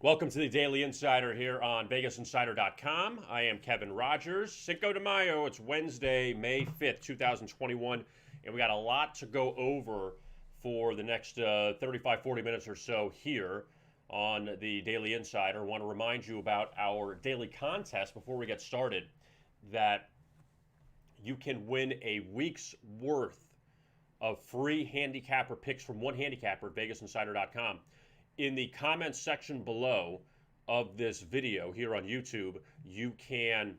Welcome to the Daily Insider here on VegasInsider.com. I am Kevin Rogers. Cinco de Mayo. It's Wednesday, May 5th, 2021, and we got a lot to go over for the next 35, 40 minutes or so here on the Daily Insider. I want to remind you about our daily contest before we get started that you can win a week's worth of free handicapper picks from one handicapper at VegasInsider.com. In the comments section below of this video here on YouTube, you can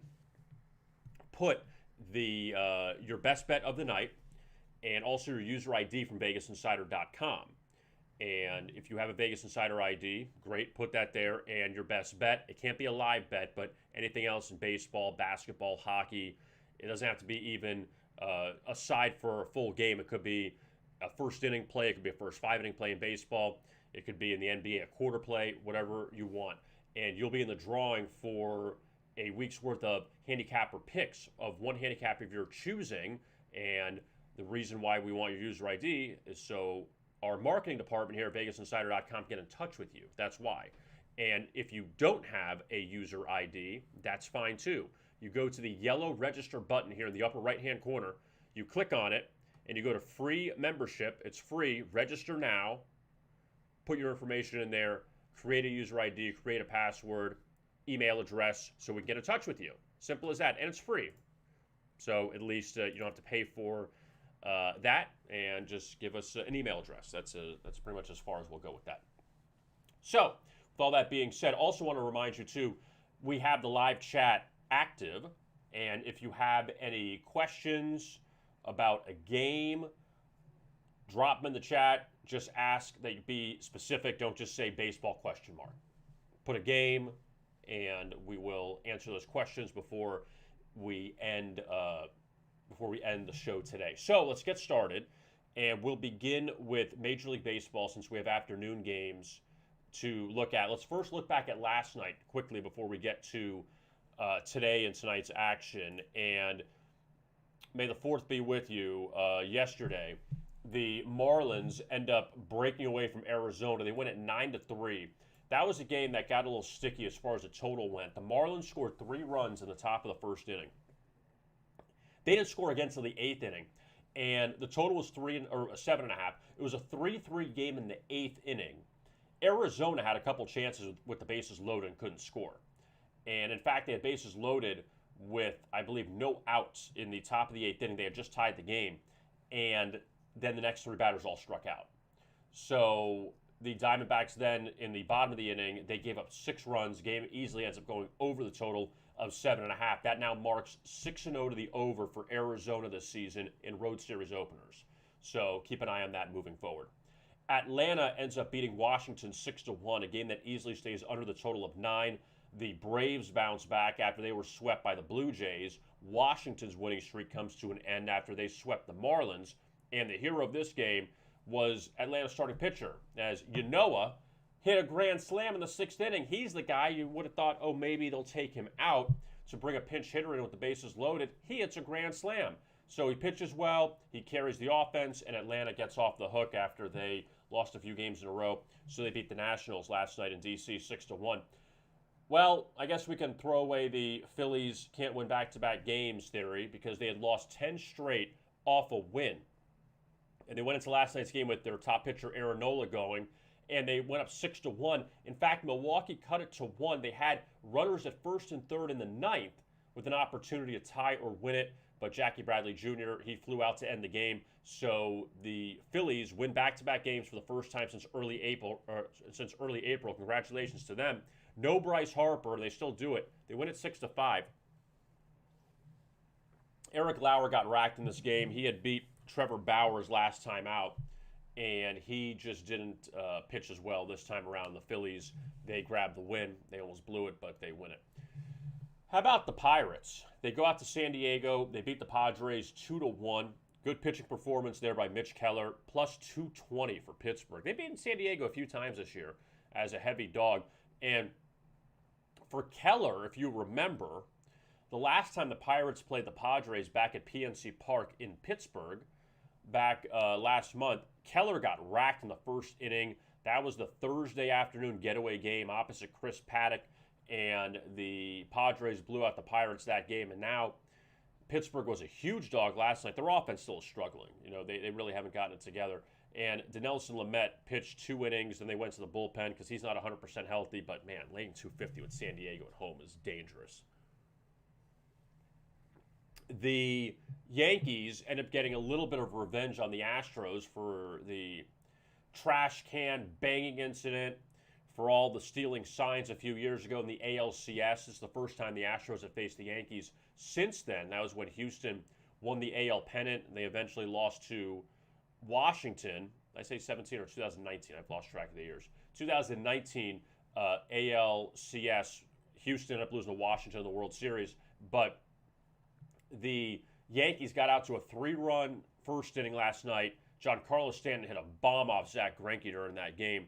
put your best bet of the night and also your user ID from VegasInsider.com. And if you have a Vegas Insider ID, great, put that there. And your best bet, it can't be a live bet, but anything else in baseball, basketball, hockey, it doesn't have to be even aside for a full game. It could be a first inning play, it could be a first 5 inning play in baseball. It could be in the NBA, a quarter play, whatever you want. And you'll be in the drawing for a week's worth of handicapper picks of one handicapper if you're choosing. And the reason why we want your user ID is so our marketing department here at VegasInsider.com can get in touch with you. That's why. And if you don't have a user ID, that's fine too. You go to the yellow register button here in the upper right-hand corner. You click on it, and you go to free membership. It's free. Register now. Put your information in there, create a user ID, create a password, email address, so we can get in touch with you. Simple as that, and it's free. So at least you don't have to pay for that, and just give us an email address. That's pretty much as far as we'll go with that. So with all that being said, also want to remind you too, we have the live chat active, and if you have any questions about a game, drop them in the chat. Just ask that you be specific. Don't just say baseball question mark. Put a game, and we will answer those questions before we end the show today. So let's get started, and we'll begin with Major League Baseball since we have afternoon games to look at. Let's first look back at last night quickly before we get to today and tonight's action. And may the 4th be with you. Yesterday, the Marlins end up breaking away from Arizona. They win at 9-3. That was a game that got a little sticky as far as the total went. The Marlins scored 3 runs in the top of the first inning. They didn't score again until the 8th inning, and the total was 7.5. It was a 3-3 game in the 8th inning. Arizona had a couple chances with the bases loaded and couldn't score. And in fact, they had bases loaded with, I believe, no outs in the top of the 8th inning. They had just tied the game, and then the next 3 batters all struck out. So the Diamondbacks then, in the bottom of the inning, they gave up 6 runs. Game easily ends up going over the total of 7.5. That now marks 6-0 to the over for Arizona this season in road series openers. So keep an eye on that moving forward. Atlanta ends up beating Washington 6-1, a game that easily stays under the total of 9. The Braves bounce back after they were swept by the Blue Jays. Washington's winning streak comes to an end after they swept the Marlins. And the hero of this game was Atlanta's starting pitcher, as Yanoa hit a grand slam in the 6th inning. He's the guy you would have thought, oh, maybe they'll take him out to bring a pinch hitter in with the bases loaded. He hits a grand slam. So he pitches well, he carries the offense, and Atlanta gets off the hook after they lost a few games in a row. So they beat the Nationals last night in D.C. 6-1. Well, I guess we can throw away the Phillies can't win back-to-back games theory because they had lost 10 straight off a win. And they went into last night's game with their top pitcher, Aaron Nola, going, and they went up 6-1. In fact, Milwaukee cut it to 1. They had runners at first and third in the 9th with an opportunity to tie or win it, but Jackie Bradley Jr., he flew out to end the game. So the Phillies win back-to-back games for the first time since early April. Congratulations to them. No Bryce Harper, they still do it. They win it 6-5. Eric Lauer got racked in this game. He had beat Trevor Bauer's last time out, and he just didn't pitch as well this time around. The Phillies, they grabbed the win. They almost blew it, but they win it. How about the Pirates? They go out to San Diego. They beat the Padres 2-1. Good pitching performance there by Mitch Keller, plus 220 for Pittsburgh. They've been in San Diego a few times this year as a heavy dog. And for Keller, if you remember, the last time the Pirates played the Padres back at PNC Park in Pittsburgh, back last month, Keller got racked in the first inning. That was the Thursday afternoon getaway game opposite Chris Paddock, and the Padres blew out the Pirates that game. And now Pittsburgh was a huge dog last night. Their offense still is struggling. They really haven't gotten it together. And Dinelson Lamet pitched 2 innings, then they went to the bullpen because he's not 100% healthy. But, man, laying 250 with San Diego at home is dangerous. The Yankees end up getting a little bit of revenge on the Astros for the trash can banging incident, for all the stealing signs a few years ago in the ALCS. This is the first time the Astros have faced the Yankees since then. That was when Houston won the AL pennant, and they eventually lost to Washington. I say 17 or 2019. I've lost track of the years. 2019 ALCS, Houston ended up losing to Washington in the World Series. But the Yankees got out to a 3-run first inning last night. Giancarlo Stanton hit a bomb off Zach Greinke during that game,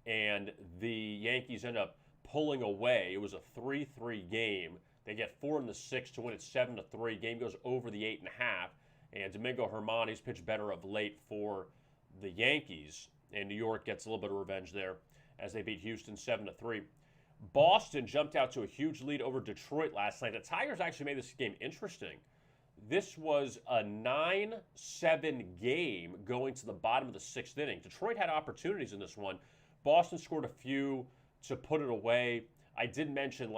and the Yankees end up pulling away. It was a 3-3 game. They get 4 in the 6th to win it 7-3. Game goes over the 8.5, and Domingo Germán, he's pitched better of late for the Yankees, and New York gets a little bit of revenge there as they beat Houston 7-3. Boston jumped out to a huge lead over Detroit last night. The Tigers actually made this game interesting. This was a 9-7 game going to the bottom of the 6th inning. Detroit had opportunities in this one. Boston scored a few to put it away. I did mention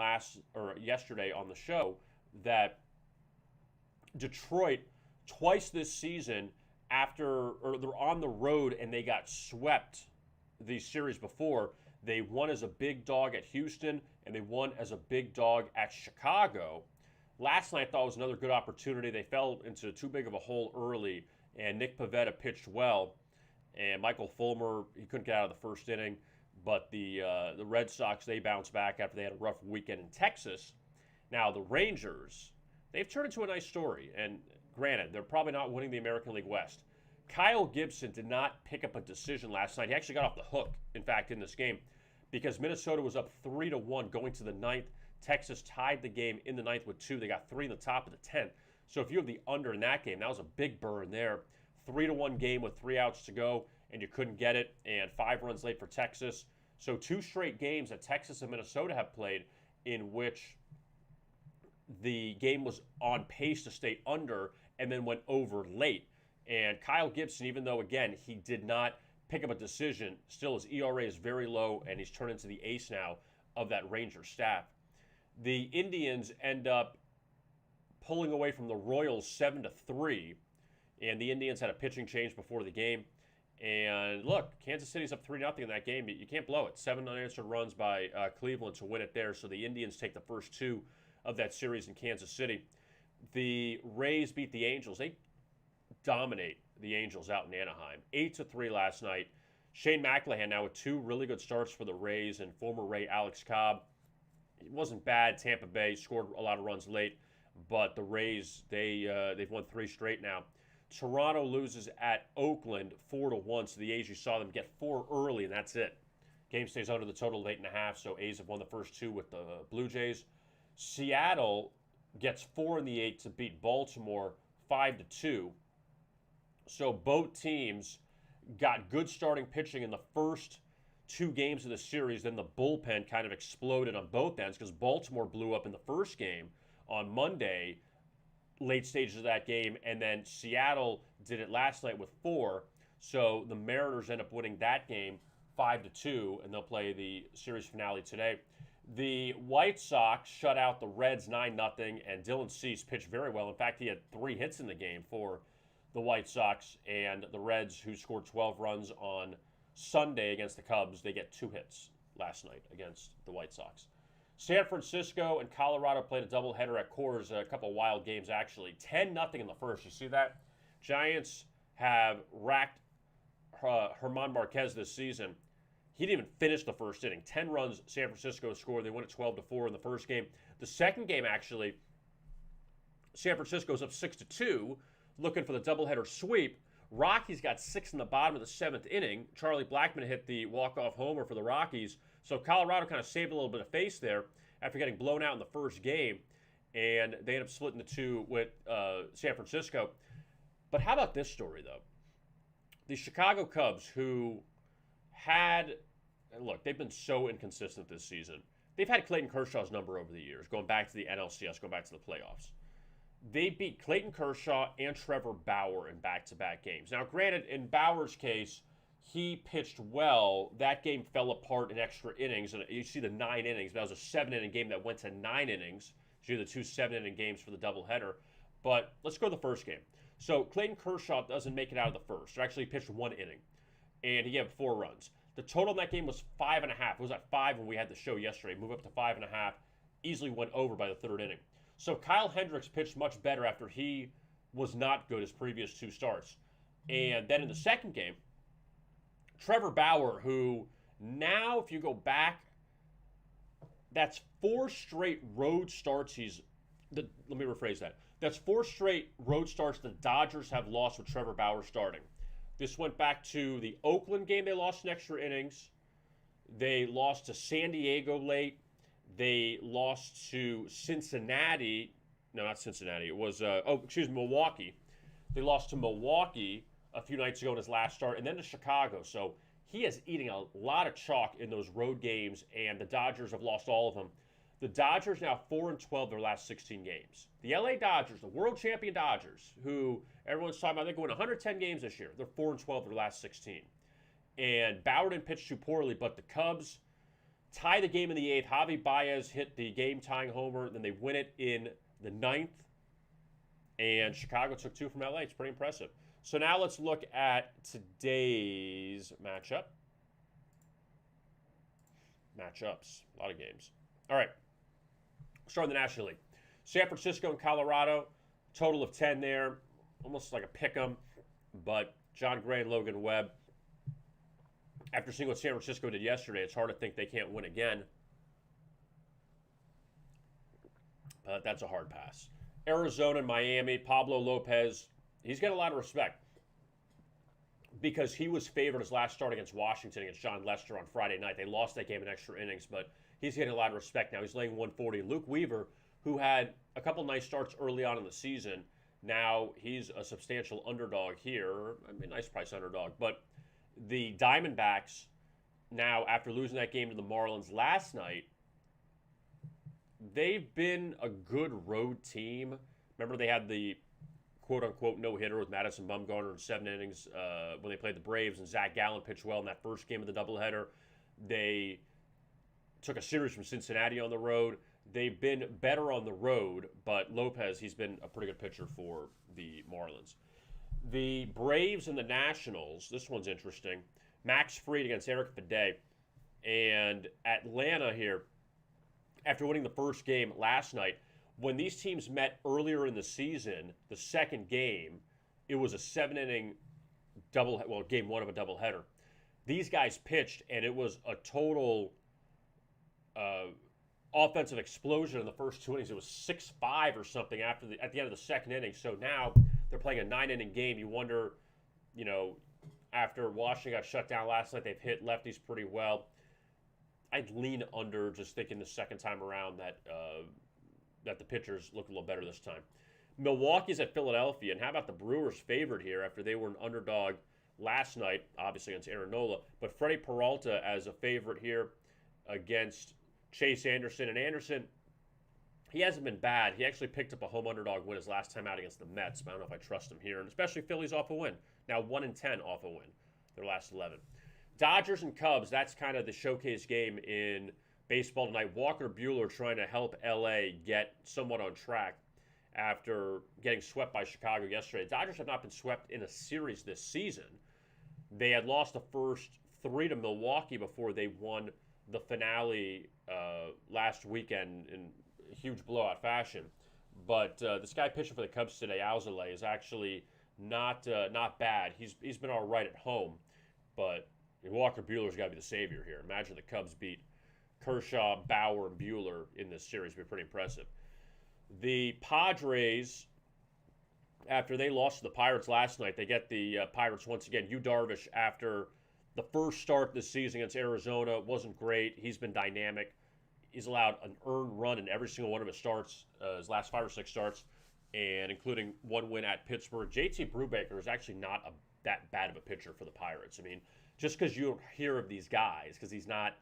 yesterday on the show that Detroit twice this season they're on the road and they got swept the series before. They won as a big dog at Houston and they won as a big dog at Chicago. Last night I thought was another good opportunity. They fell into too big of a hole early, and Nick Pivetta pitched well. And Michael Fulmer, he couldn't get out of the first inning. But the Red Sox, they bounced back after they had a rough weekend in Texas. Now, the Rangers, they've turned into a nice story. And granted, they're probably not winning the American League West. Kyle Gibson did not pick up a decision last night. He actually got off the hook, in fact, in this game, because Minnesota was up 3-1 going to the 9th. Texas tied the game in the 9th with 2. They got 3 in the top of the 10th. So if you have the under in that game, that was a big burn there. 3-1 game with 3 outs to go, and you couldn't get it, and 5 runs late for Texas. So 2 straight games that Texas and Minnesota have played in which the game was on pace to stay under and then went over late. And Kyle Gibson, even though, again, he did not pick up a decision, still his ERA is very low, and he's turned into the ace now of that Rangers staff. The Indians end up pulling away from the Royals 7-3, and the Indians had a pitching change before the game. And look, Kansas City's up 3-0 in that game. You can't blow it. 7 unanswered runs by Cleveland to win it there. So the Indians take the first 2 of that series in Kansas City. The Rays beat the Angels. They dominate the Angels out in Anaheim. 8-3 last night. Shane McClanahan now with 2 really good starts for the Rays, and former Ray Alex Cobb. It wasn't bad. Tampa Bay scored a lot of runs late, but the Rays, they've won 3 straight now. Toronto loses at Oakland 4-1, so the A's, you saw them get 4 early, and that's it. Game stays under the total of 8.5, so A's have won the first 2 with the Blue Jays. Seattle gets 4 in the 8 to beat Baltimore 5-2. So both teams got good starting pitching in the first 2 games of the series. Then the bullpen kind of exploded on both ends because Baltimore blew up in the first game on Monday, late stages of that game, and then Seattle did it last night with 4. So the Mariners end up winning that game 5-2, and they'll play the series finale today. The White Sox shut out the Reds 9-0, and Dylan Cease pitched very well. In fact, he had 3 hits in the game for the White Sox, and the Reds, who scored 12 runs on Sunday against the Cubs, they get 2 hits last night against the White Sox. San Francisco and Colorado played a doubleheader at Coors, a couple wild games actually. 10-0 in the first. You see that? Giants have racked Germán Marquez this season. He didn't even finish the first inning. 10 runs San Francisco scored. They won it 12-4 in the first game. The second game, actually, San Francisco's up 6-2, looking for the doubleheader sweep. Rockies got 6 in the bottom of the 7th inning. Charlie Blackmon hit the walk-off homer for the Rockies. So Colorado kind of saved a little bit of face there after getting blown out in the first game, and they ended up splitting the 2 with San Francisco. But how about this story, though? The Chicago Cubs, who look, they've been so inconsistent this season. They've had Clayton Kershaw's number over the years, going back to the NLCS, going back to the playoffs. They beat Clayton Kershaw and Trevor Bauer in back-to-back games. Now, granted, in Bauer's case, he pitched well. That game fell apart in extra innings, and you see the 9 innings. That was a 7-inning game that went to 9 innings. So you had the 2 7-inning games for the doubleheader. But let's go to the first game. So Clayton Kershaw doesn't make it out of the first. He actually pitched 1 inning, and he gave 4 runs. The total in that game was 5.5. It was at 5 when we had the show yesterday. Move up to 5.5. Easily went over by the 3rd inning. So Kyle Hendricks pitched much better after he was not good his previous 2 starts. And then in the second game, Trevor Bauer, who now, if you go back, that's 4 straight road starts. Let me rephrase that. That's 4 straight road starts the Dodgers have lost with Trevor Bauer starting. This went back to the Oakland game. They lost in extra innings. They lost to San Diego late. They lost to Cincinnati. No, not Cincinnati. It was, Milwaukee. They lost to Milwaukee a few nights ago in his last start, and then to Chicago. So he is eating a lot of chalk in those road games, and the Dodgers have lost all of them. The Dodgers now 4-12 their last 16 games. The LA Dodgers, the world champion Dodgers, who everyone's talking about, they're going 110 games this year. They're 4-12 their last 16. And Bauer didn't pitch too poorly, but the Cubs tie the game in the 8th. Javi Baez hit the game-tying homer. Then they win it in the 9th. And Chicago took 2 from LA. It's pretty impressive. So now let's look at today's matchups. A lot of games. All right. Starting the National League. San Francisco and Colorado. Total of 10 there. Almost like a pick 'em. But John Gray and Logan Webb. After seeing what San Francisco did yesterday, it's hard to think they can't win again. But that's a hard pass. Arizona and Miami. Pablo Lopez. He's got a lot of respect because he was favored his last start against Washington against John Lester on Friday night. They lost that game in extra innings, but he's getting a lot of respect now. He's laying 140. Luke Weaver, who had a couple nice starts early on in the season, now he's a substantial underdog here. I mean, nice price underdog. But the Diamondbacks, now after losing that game to the Marlins last night, they've been a good road team. Remember they had the quote-unquote no-hitter with Madison Bumgarner in 7 innings when they played the Braves, and Zach Gallen pitched well in that first game of the doubleheader. They took a series from Cincinnati on the road. They've been better on the road, but Lopez, he's been a pretty good pitcher for the Marlins. The Braves and the Nationals, this one's interesting. Max Fried against Eric Fede. And Atlanta here, after winning the first game last night, when these teams met earlier in the season, the second game, it was a 7-inning game 1 of a doubleheader. These guys pitched, and it was a total offensive explosion in the first 2 innings. It was 6-5 or something at the end of the second inning. So now they're playing a 9-inning game. You wonder, after Washington got shut down last night, they've hit lefties pretty well. I'd lean under, just thinking the second time around that the pitchers look a little better this time. Milwaukee's at Philadelphia, and how about the Brewers favored here after they were an underdog last night, obviously against Aaron Nola, but Freddie Peralta as a favorite here against Chase Anderson. And Anderson, he hasn't been bad. He actually picked up a home underdog win his last time out against the Mets, but I don't know if I trust him here, and especially Philly's off a win. Now 1-10 off a win, their last 11. Dodgers and Cubs, that's kind of the showcase game in baseball tonight. Walker Buehler trying to help LA get somewhat on track after getting swept by Chicago yesterday. The Dodgers have not been swept in a series this season. They had lost the first 3 to Milwaukee before they won the finale last weekend in huge blowout fashion. But this guy pitching for the Cubs today, Alzolay, is actually not bad. He's been all right at home, but Walker Buehler's got to be the savior here. Imagine the Cubs beat Kershaw, Bauer, and Buehler in this series. Would be pretty impressive. The Padres, after they lost to the Pirates last night, they get the Pirates once again. Yu Darvish, after the first start this season against Arizona, wasn't great. He's been dynamic. He's allowed an earned run in every single one of his starts, his last 5 or 6 starts, and including 1 win at Pittsburgh. JT Brubaker is actually not that bad of a pitcher for the Pirates. I mean, just because you don't hear of these guys, because he's not,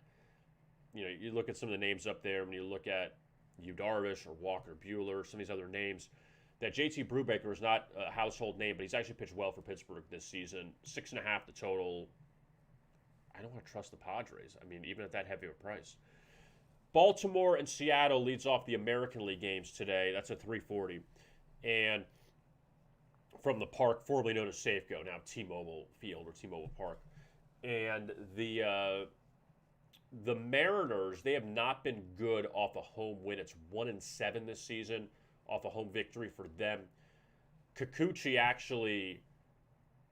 you look at some of the names up there, when you look at Yu Darvish or Walker Buehler, some of these other names, that JT Brubaker is not a household name, but he's actually pitched well for Pittsburgh this season. 6.5 the total. I don't want to trust the Padres. I mean, even at that heavy of a price. Baltimore and Seattle leads off the American League games today. That's a 340. And from the park formerly known as Safeco, now T-Mobile Field or T-Mobile Park. And the Mariners, they have not been good off a home win. It's 1-7 this season off a home victory for them. Kikuchi actually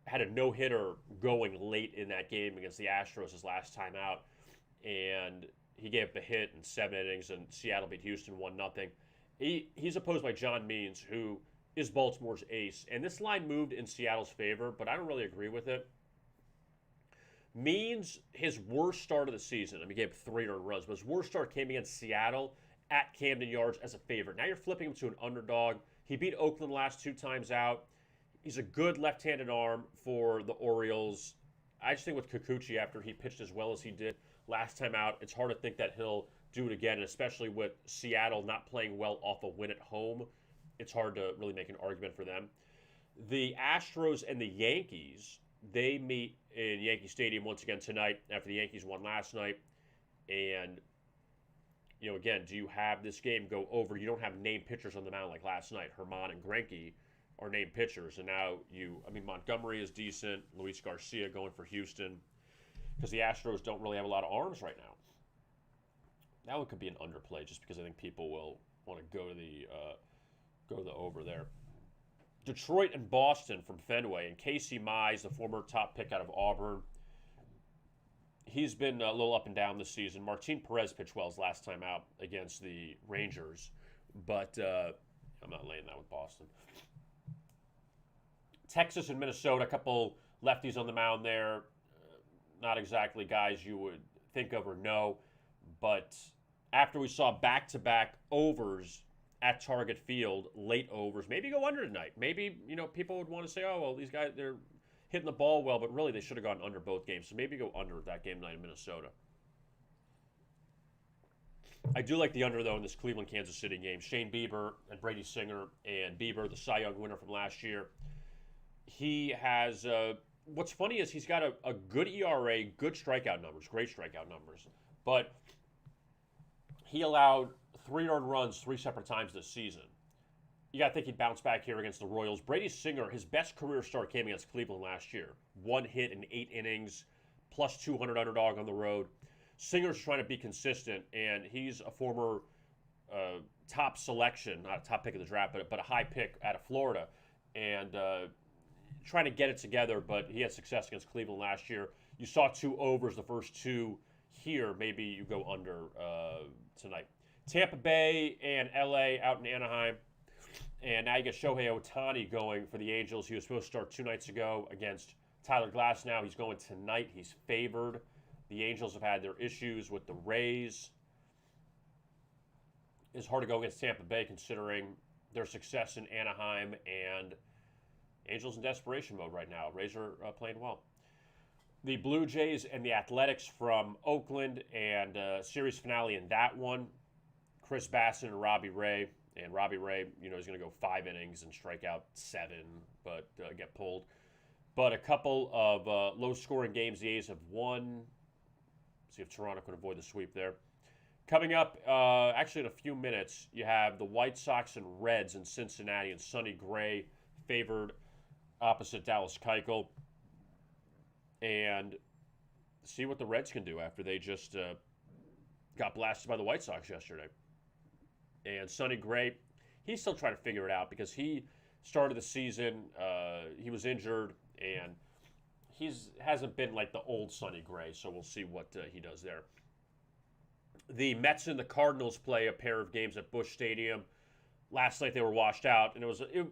had a no-hitter going late in that game against the Astros his last time out, and he gave up a hit in 7 innings, and Seattle beat Houston 1-0. He's opposed by John Means, who is Baltimore's ace, and this line moved in Seattle's favor, but I don't really agree with it. Means, his worst start of the season, he gave up 3 earned runs, but his worst start came against Seattle at Camden Yards as a favorite. Now you're flipping him to an underdog. He beat Oakland last 2 times out. He's a good left-handed arm for the Orioles. I just think with Kikuchi, after he pitched as well as he did last time out, it's hard to think that he'll do it again, and especially with Seattle not playing well off a win at home, it's hard to really make an argument for them. The Astros and the Yankees, they meet in Yankee Stadium once again tonight after the Yankees won last night. And, again, do you have this game go over? You don't have named pitchers on the mound like last night. Herman and Greinke are named pitchers, and now Montgomery is decent. Luis Garcia going for Houston, because the Astros don't really have a lot of arms right now. That one could be an underplay, just because I think people will want to go to the over there. Detroit and Boston from Fenway, and Casey Mize, the former top pick out of Auburn, he's been a little up and down this season. Martin Perez pitched well his last time out against the Rangers, but I'm not laying that with Boston. Texas and Minnesota, a couple lefties on the mound there. Not exactly guys you would think of or know, but after we saw back-to-back overs at Target Field, late overs, maybe go under tonight. Maybe, people would want to say, oh, well, these guys, they're hitting the ball well, but really they should have gone under both games. So maybe go under that game tonight in Minnesota. I do like the under, though, in this Cleveland-Kansas City game. Shane Bieber and Brady Singer, and Bieber, the Cy Young winner from last year. He has, what's funny is he's got a good ERA, good strikeout numbers, great strikeout numbers. But he allowed 3 earned runs 3 separate times this season. You got to think he'd bounce back here against the Royals. Brady Singer, his best career start came against Cleveland last year. 1 hit in 8 innings, plus 200 underdog on the road. Singer's trying to be consistent, and he's a former top selection, not a top pick of the draft, but a high pick out of Florida. And trying to get it together, but he had success against Cleveland last year. You saw 2 overs, the first 2 here. Maybe you go under tonight. Tampa Bay and LA out in Anaheim. And now you get Shohei Ohtani going for the Angels. He was supposed to start 2 nights ago against Tyler Glass. Now he's going tonight. He's favored. The Angels have had their issues with the Rays. It's hard to go against Tampa Bay considering their success in Anaheim, and Angels in desperation mode right now. Rays are playing well. The Blue Jays and the Athletics from Oakland, and series finale in that one. Chris Bassett and Robbie Ray. And Robbie Ray, he's going to go 5 innings and strike out 7, but get pulled. But a couple of low-scoring games the A's have won. See if Toronto can avoid the sweep there. Coming up, actually in a few minutes, you have the White Sox and Reds in Cincinnati, and Sonny Gray favored opposite Dallas Keuchel. And see what the Reds can do after they just got blasted by the White Sox yesterday. And Sonny Gray, he's still trying to figure it out because he started the season, he was injured, and hasn't been like the old Sonny Gray, so we'll see what he does there. The Mets and the Cardinals play a pair of games at Busch Stadium. Last night they were washed out, and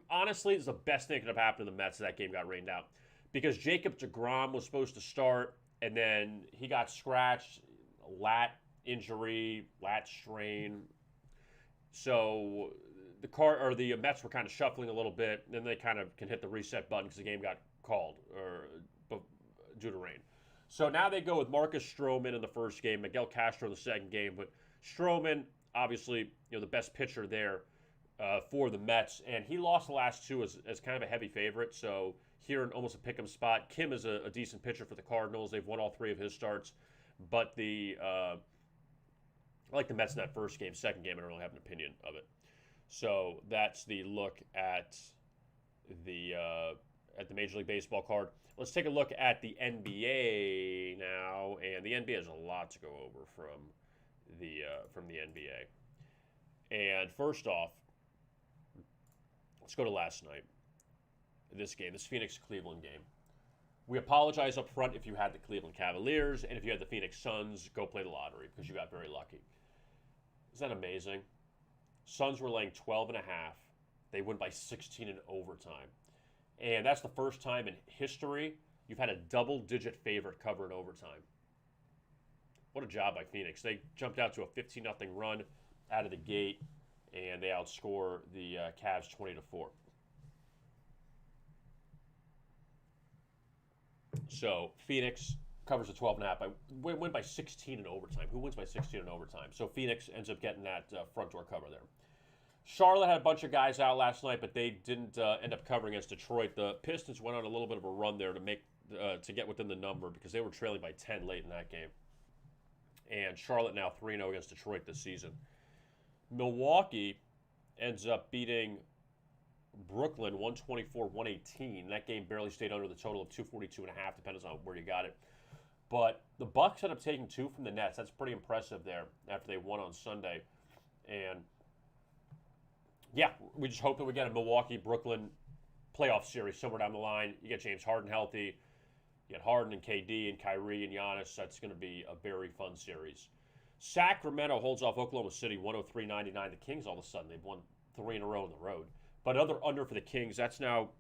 honestly, it was the best thing that could have happened to the Mets. That game got rained out because Jacob deGrom was supposed to start, and then he got scratched, lat injury, lat strain. So the Mets were kind of shuffling a little bit, and then they kind of can hit the reset button because the game got called due to rain. So now they go with Marcus Stroman in the first game, Miguel Castro in the second game. But Stroman, obviously, the best pitcher there for the Mets, and he lost the last two as kind of a heavy favorite. So here in almost a pick'em spot. Kim is a decent pitcher for the Cardinals. They've won all three of his starts, but I like the Mets in that first game. Second game, I don't really have an opinion of it. So that's the look at the Major League Baseball card. Let's take a look at the NBA now, and the NBA has a lot to go over from the NBA. And first off, let's go to last night. This Phoenix-Cleveland game. We apologize up front if you had the Cleveland Cavaliers, and if you had the Phoenix Suns, go play the lottery because you got very lucky. Isn't that amazing? Suns were laying 12.5. They win by 16 in overtime. And that's the first time in history you've had a double-digit favorite cover in overtime. What a job by Phoenix. They jumped out to a 15-0 run out of the gate, and they outscore the Cavs 20-4. So Phoenix covers the 12.5. Win by 16 in overtime. Who wins by 16 in overtime? So Phoenix ends up getting that front door cover there. Charlotte had a bunch of guys out last night, but they didn't end up covering against Detroit. The Pistons went on a little bit of a run there to get within the number because they were trailing by 10 late in that game. And Charlotte now 3-0 against Detroit this season. Milwaukee ends up beating Brooklyn 124-118. That game barely stayed under the total of 242.5, depends on where you got it. But the Bucks ended up taking 2 from the Nets. That's pretty impressive there after they won on Sunday. And yeah, we just hope that we get a Milwaukee-Brooklyn playoff series somewhere down the line. You get James Harden healthy. You get Harden and KD and Kyrie and Giannis. That's going to be a very fun series. Sacramento holds off Oklahoma City 103-99. The Kings, all of a sudden, they've won 3 in a row on the road. But another under for the Kings. That's now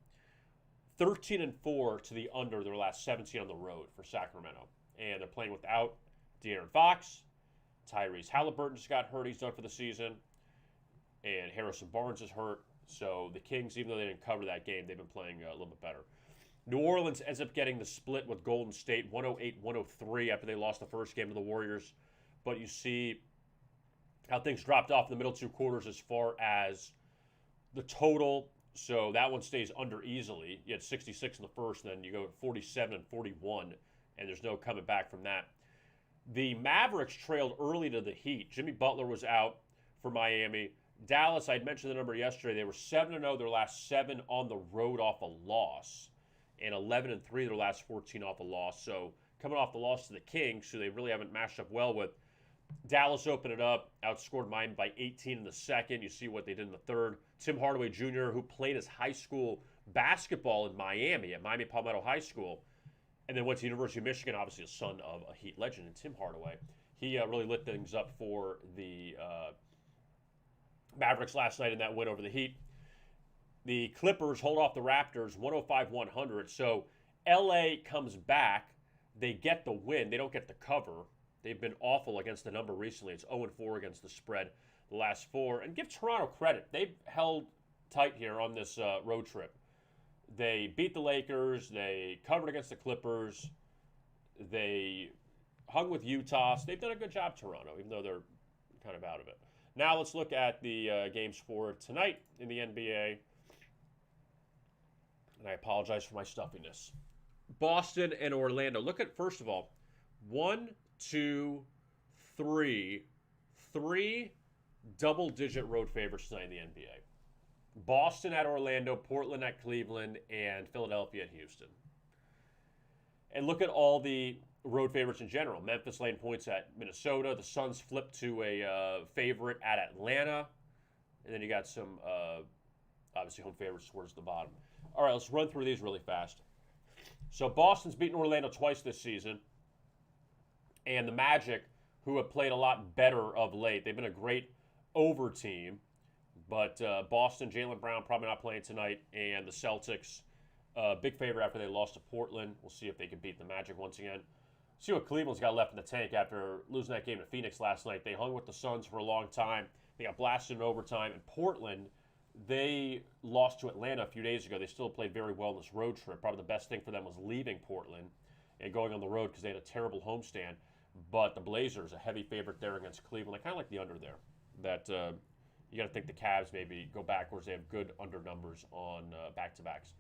13-4 to the under their last 17 on the road for Sacramento. And they're playing without De'Aaron Fox. Tyrese Halliburton just got hurt. He's done for the season. And Harrison Barnes is hurt. So the Kings, even though they didn't cover that game, they've been playing a little bit better. New Orleans ends up getting the split with Golden State 108-103 after they lost the first game to the Warriors. But you see how things dropped off in the middle 2 quarters as far as the total. So that one stays under easily. You had 66 in the first, and then you go 47 and 41, and there's no coming back from that. The Mavericks trailed early to the Heat. Jimmy Butler was out for Miami. Dallas, I had mentioned the number yesterday. They were 7-0 their last 7 on the road off a loss, and 11-3 their last 14 off a loss. So coming off the loss to the Kings, who they really haven't matched up well with, Dallas opened it up, outscored Miami by 18 in the second. You see what they did in the third. Tim Hardaway Jr., who played his high school basketball in Miami at Miami Palmetto High School, and then went to the University of Michigan, obviously a son of a Heat legend, and Tim Hardaway. He really lit things up for the Mavericks last night in that win over the Heat. The Clippers hold off the Raptors 105-100. So LA comes back. They get the win. They don't get the cover. They've been awful against the number recently. It's 0-4 against the spread the last 4. And give Toronto credit. They've held tight here on this road trip. They beat the Lakers. They covered against the Clippers. They hung with Utah. So they've done a good job, Toronto, even though they're kind of out of it. Now let's look at the games for tonight in the NBA. And I apologize for my stuffiness. Boston and Orlando. Look at, first of all, 1, 2, 3. 3 double-digit road favorites tonight in the NBA. Boston at Orlando, Portland at Cleveland, and Philadelphia at Houston. And look at all the road favorites in general. Memphis laying points at Minnesota. The Suns flipped to a favorite at Atlanta. And then you got some, obviously, home favorites towards the bottom. All right, let's run through these really fast. So Boston's beaten Orlando twice this season. And the Magic, who have played a lot better of late. They've been a great over team. But Boston, Jaylen Brown probably not playing tonight. And the Celtics, big favorite after they lost to Portland. We'll see if they can beat the Magic once again. See what Cleveland's got left in the tank after losing that game to Phoenix last night. They hung with the Suns for a long time. They got blasted in overtime. And Portland, they lost to Atlanta a few days ago. They still played very well in this road trip. Probably the best thing for them was leaving Portland and going on the road because they had a terrible homestand. But the Blazers, a heavy favorite there against Cleveland. I kind of like the under there. That you got to think the Cavs maybe go backwards. They have good under numbers on back-to-backs.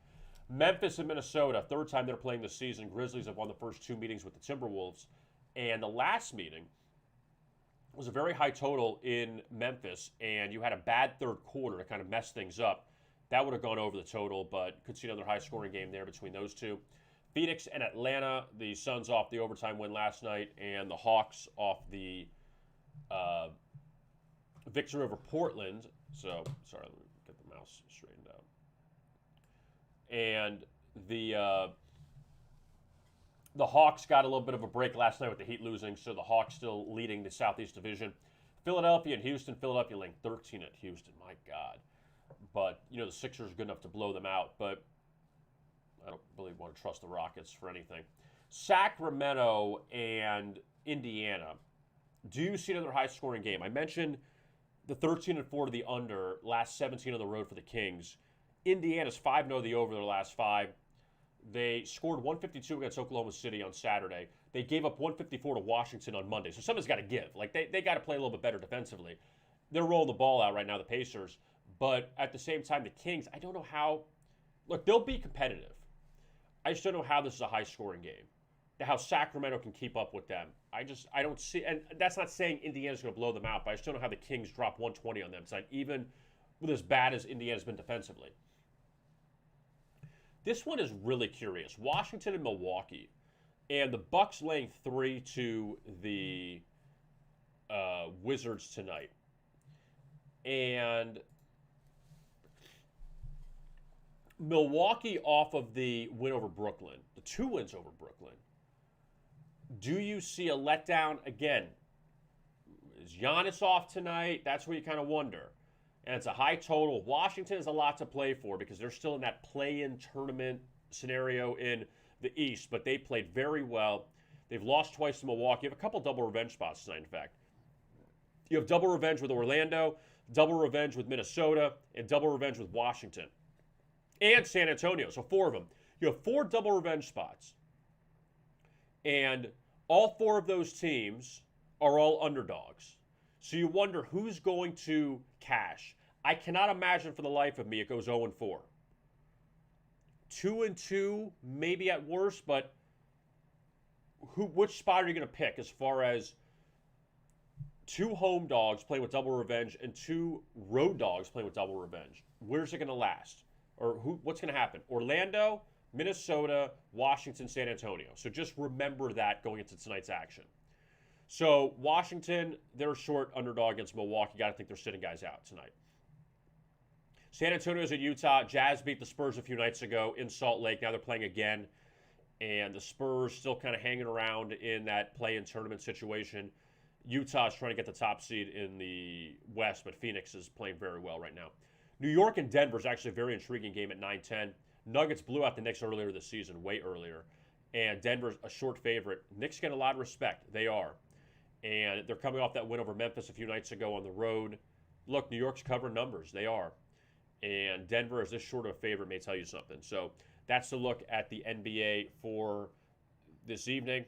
Memphis and Minnesota, third time they're playing this season. Grizzlies have won the first 2 meetings with the Timberwolves. And the last meeting was a very high total in Memphis, and you had a bad third quarter to kind of mess things up. That would have gone over the total, but could see another high-scoring game there between those two. Phoenix and Atlanta, the Suns off the overtime win last night, and the Hawks off the victory over Portland. So, sorry, let me get the mouse straightened out. And the Hawks got a little bit of a break last night with the Heat losing, so the Hawks still leading the Southeast Division. Philadelphia and Houston. Philadelphia laying 13 at Houston. My God. But, the Sixers are good enough to blow them out, but I don't really want to trust the Rockets for anything. Sacramento and Indiana. Do you see another high-scoring game? I mentioned the 13-4 to the under, last 17 on the road for the Kings. Indiana's 5-0 the over their last 5. They scored 152 against Oklahoma City on Saturday. They gave up 154 to Washington on Monday. So something's got to give. Like, they got to play a little bit better defensively. They're rolling the ball out right now, the Pacers. But at the same time, the Kings, I don't know how. Look, they'll be competitive. I just don't know how this is a high-scoring game. How Sacramento can keep up with them. I don't see, and that's not saying Indiana's going to blow them out, but I just don't know how the Kings drop 120 on them tonight, even with as bad as Indiana's been defensively. This one is really curious. Washington and Milwaukee, and the Bucks laying 3 to the Wizards tonight. And Milwaukee off of the win over Brooklyn, the 2 wins over Brooklyn. Do you see a letdown again? Is Giannis off tonight? That's where you kind of wonder. And it's a high total. Washington has a lot to play for because they're still in that play-in tournament scenario in the East, but they played very well. They've lost twice to Milwaukee. You have a couple double revenge spots tonight, in fact. You have double revenge with Orlando, double revenge with Minnesota, and double revenge with Washington. And San Antonio, so 4 of them. You have 4 double revenge spots. And all 4 of those teams are all underdogs. So you wonder who's going to cash. I cannot imagine for the life of me it goes 0-4. 2-2, maybe at worst, but which spot are you going to pick as far as 2 home dogs playing with double revenge and 2 road dogs playing with double revenge? Where's it going to last? Or what's going to happen? Orlando, Minnesota, Washington, San Antonio. So just remember that going into tonight's action. So Washington, they're a short underdog against Milwaukee. Got to think they're sitting guys out tonight. San Antonio's at Utah. Jazz beat the Spurs a few nights ago in Salt Lake. Now they're playing again. And the Spurs still kind of hanging around in that play-in tournament situation. Utah's trying to get the top seed in the West, but Phoenix is playing very well right now. New York and Denver is actually a very intriguing game at 9-10. Nuggets blew out the Knicks earlier this season, way earlier. And Denver's a short favorite. Knicks get a lot of respect. They are. And they're coming off that win over Memphis a few nights ago on the road. Look, New York's covering numbers. They are. And Denver, as this short of a favorite, may tell you something. So that's the look at the NBA for this evening.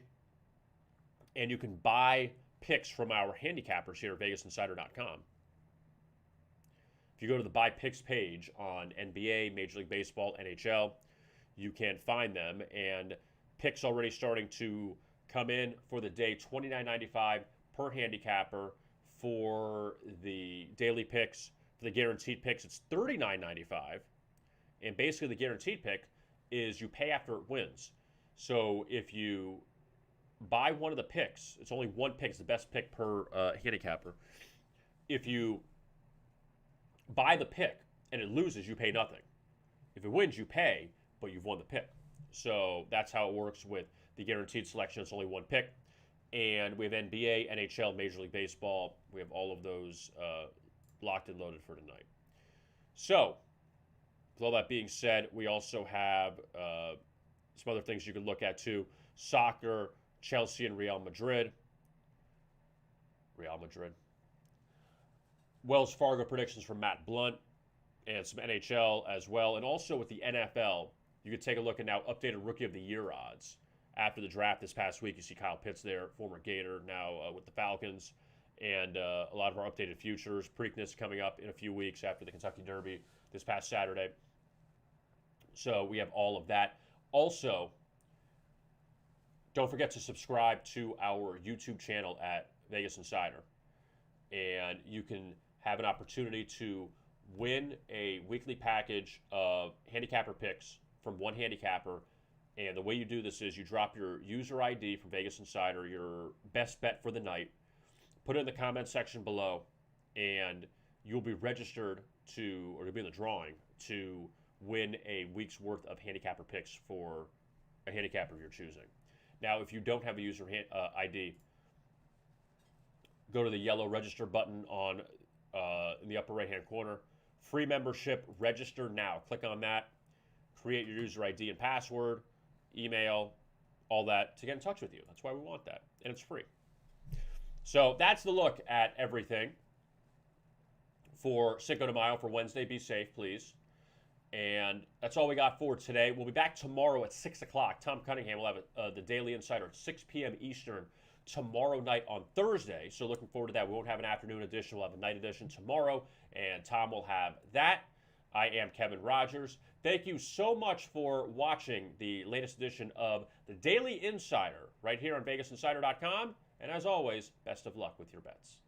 And you can buy picks from our handicappers here at VegasInsider.com. If you go to the Buy Picks page on NBA, Major League Baseball, NHL, you can find them. And picks already starting to come in for the day, $29.95 per handicapper for the daily picks. For the guaranteed picks, it's $39.95. And basically the guaranteed pick is you pay after it wins. So if you buy one of the picks, it's only one pick. It's the best pick per handicapper. If you buy the pick and it loses, you pay nothing. If it wins, you pay, but you've won the pick. So that's how it works with the guaranteed selection. It's only one pick. And we have NBA, NHL, Major League Baseball. We have all of those locked and loaded for tonight. So, with all that being said, we also have some other things you can look at too. Soccer, Chelsea and Real Madrid. Wells Fargo predictions from Matt Blunt and some NHL as well. And also with the NFL, you could take a look at now updated Rookie of the Year odds. after the draft this past week. You see Kyle Pitts there, former Gator, now with the Falcons, and a lot of our updated futures. Preakness coming up in a few weeks after the Kentucky Derby this past Saturday. So we have all of that. Also, don't forget to subscribe to our YouTube channel at Vegas Insider. And you can have an opportunity to win a weekly package of handicapper picks from one handicapper. And the way you do this is you drop your user ID from Vegas Insider, your best bet for the night, put it in the comment section below, and you'll be registered to, or you'll be in the drawing to win a week's worth of handicapper picks for a handicapper of your choosing. Now, if you don't have a user ID, go to the yellow register button on in the upper right-hand corner. Free membership, register now. Click on that. Create your user ID and password, email, all that to get in touch with you. That's why we want that, and it's free. So that's the look at everything for Cinco de Mayo for Wednesday. Be safe, please. And that's all we got for today. We'll be back tomorrow at 6 o'clock. Tom Cunningham will have the Daily Insider at 6 p.m. Eastern tomorrow night on Thursday. So looking forward to that. We won't have an afternoon edition. We'll have a night edition tomorrow, and Tom will have that. I am Kevin Rogers. Thank you so much for watching the latest edition of the Daily Insider right here on VegasInsider.com. And as always, best of luck with your bets.